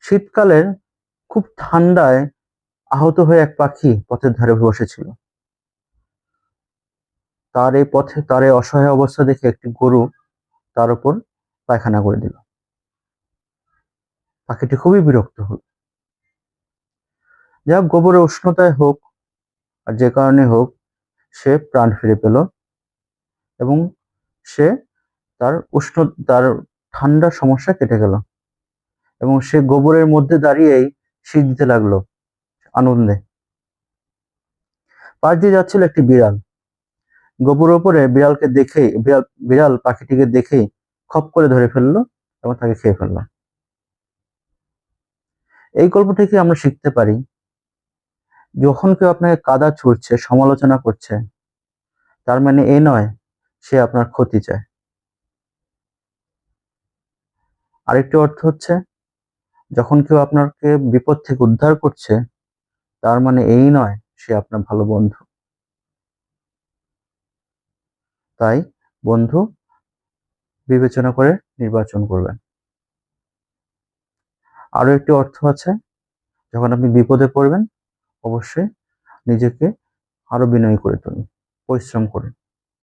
শীতকালের খুব ঠান্ডায় আহত হয়ে এক পাখি পথের ধারে বসেছিল। তার এই অসহায় অবস্থা দেখে একটি গরু তার উপর পায়খানা করে দিল। পাখিটি খুবই বিরক্ত হল। যাক, গোবরের উষ্ণতায় হোক আর যে কারণে হোক, সে প্রাণ ফিরে পেল এবং সে তার উষ্ণ তার ঠান্ডার সমস্যা কেটে গেল এবং সে গোবরের মধ্যে দাঁড়িয়েই শীষ দিতে লাগলো আনন্দে। পাশ দিয়ে যাচ্ছিল একটি বিড়াল। গোবরের উপরে বিড়ালকে দেখেই বিড়াল পাখিটিকে দেখেই খপ করে ধরে ফেললো এবং তাকে খেয়ে ফেললো। এই গল্প থেকে আমরা শিখতে পারি, যখন কেউ আপনাকে কাদা ছুঁড়ছে, সমালোচনা করছে, তার মানে এই নয় সে আপনার ক্ষতি চায়। আরেকটি অর্থ হচ্ছে, যখন কেউ আপনাকে বিপদ থেকে উদ্ধার করছে, তার মানে এই নয় সে আপনার ভালো বন্ধু। তাই বন্ধু বিবেচনা করে নির্বাচন করবেন। আরো একটি অর্থ আছে, যখন আপনি বিপদে পড়বেন অবশ্যই নিজেকে আরো বিনয়ী করে তুলুন, পরিশ্রম করুন।